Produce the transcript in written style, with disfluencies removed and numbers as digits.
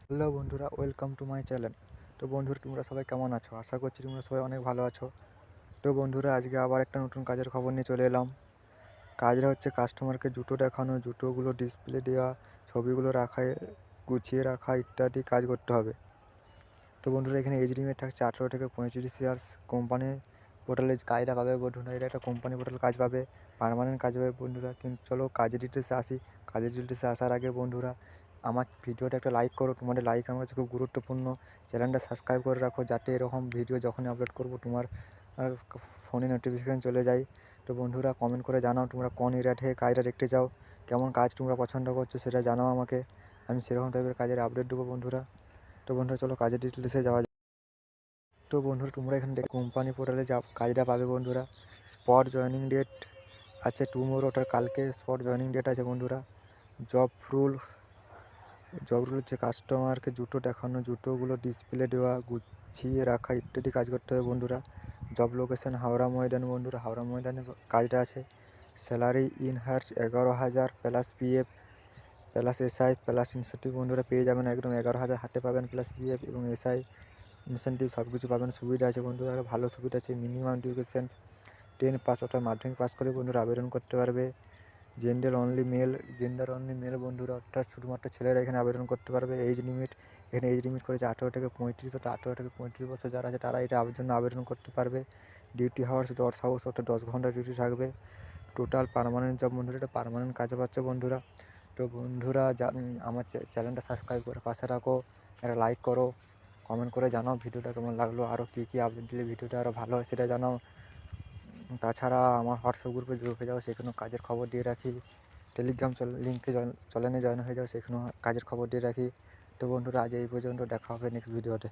Hello বন্ধুরা, welcome to my channel. তো বন্ধুরা, তোমরা সবাই কেমন আছো? আশা করছি তোমরা সবাই অনেক ভালো আছো। তো বন্ধুরা, আজকে আবার একটা নতুন কাজের খবর নিয়ে চলে এলাম। কাজটা হচ্ছে কাস্টমারকে জুতো দেখানো, জুতোগুলো ডিসপ্লে দেওয়া, ছবিগুলো রাখা, গুছিয়ে রাখা ইত্যাদি কাজ করতে হবে। তো বন্ধুরা, এখানে এজ লিমিট থাকছে 18 থেকে 35 ইয়ার্স। কোম্পানি পোর্টালে কাজটা পাবে বন্ধুরা, এটা একটা কোম্পানি পোর্টাল কাজ পাবে, পার্মানেন্ট কাজ পাবে বন্ধুরা। কিন্তু চলো কাজের ডিটেলসে আসি। কাজের ডিটেলসে আসার আগে বন্ধুরা, আমার ভিডিওটা একটা লাইক করো। তোমাদের লাইক আমার কাছে খুব গুরুত্বপূর্ণ। চ্যানেলটা সাবস্ক্রাইব করে রাখো, যাতে এরকম ভিডিও যখনই আপলোড করবো তোমার ফোনে নোটিফিকেশান চলে যায়। তো বন্ধুরা, কমেন্ট করে জানাও তোমরা কোন এরিয়া থেকে কাজটা দেখতে চাও, কেমন কাজ তোমরা পছন্দ করছো সেটা জানাও আমাকে। আমি সেরকম টাইপের কাজের আপডেট দেবো বন্ধুরা। তো বন্ধুরা, চলো কাজের ডিটেলসে যাওয়া যাক। তো বন্ধুরা, তোমরা এখানে কোম্পানি পোর্টালে যা কাজটা পাবে বন্ধুরা, স্পট জয়েনিং ডেট আছে টুমোরো, ওটার কালকে স্পট জয়েনিং ডেট আছে বন্ধুরা। জব রুল হচ্ছে কাস্টমারকে জুতো দেখানো, জুতোগুলো ডিসপ্লে দেওয়া, গুছিয়ে রাখা ইত্যাদি কাজ করতে হবে বন্ধুরা। জব লোকেশন হাওড়া ময়দান বন্ধুরা, হাওড়া ময়দানে কাজটা আছে। স্যালারি ইন হার্স 11,000 plus PF plus SI plus incentive বন্ধুরা পেয়ে যাবেন, একদম 11,000 হাতে পাবেন, প্লাস পিএফ এবং এসআই ইনসেন্টিভ সব কিছু পাবেন। সুবিধা আছে বন্ধুরা, ভালো সুবিধা আছে। মিনিমাম এডুকেশন 10 পাস, অর্থাৎ মাধ্যমিক পাস করে বন্ধুরা আবেদন করতে পারবে। জেন্ডার অনলি মেল বন্ধুরা, অর্থাৎ শুধুমাত্র ছেলেরা এখানে আবেদন করতে পারবে। এখানে এজ লিমিট করেছে 18 থেকে 35, অর্থাৎ 18 থেকে 35 বছর যারা আছে তারা এটা জন্য আবেদন করতে পারবে। ডিউটি হাওয়ার্স 10 হাউস, অর্থাৎ 10 ঘন্টা ডিউটি থাকবে। টোটাল পার্মানেন্ট জব বন্ধুরা, এটা পার্মানেন্ট কাজে পাচ্ছে বন্ধুরা। তো বন্ধুরা, আমার চ্যানেলটা সাবস্ক্রাইব করে পাশে রাখো, একটা লাইক করো, কমেন্ট করে জানাও ভিডিওটা কেমন লাগলো, আরও কী কী আপডেট দিলে ভিডিওটা আরও ভালো হয় সেটা জানাও। তাছাড়া আমার হোয়াটসঅ্যাপ গ্রুপে ঢুকে যাও, সেখানেও কাজের খবর দিয়ে রাখি। টেলিগ্রাম লিঙ্কে জয়েন হয়ে যাও, সেখানেও কাজের খবর দিয়ে রাখি। তো বন্ধুরা, আজ এই পর্যন্ত, দেখা হবে নেক্সট ভিডিওতে।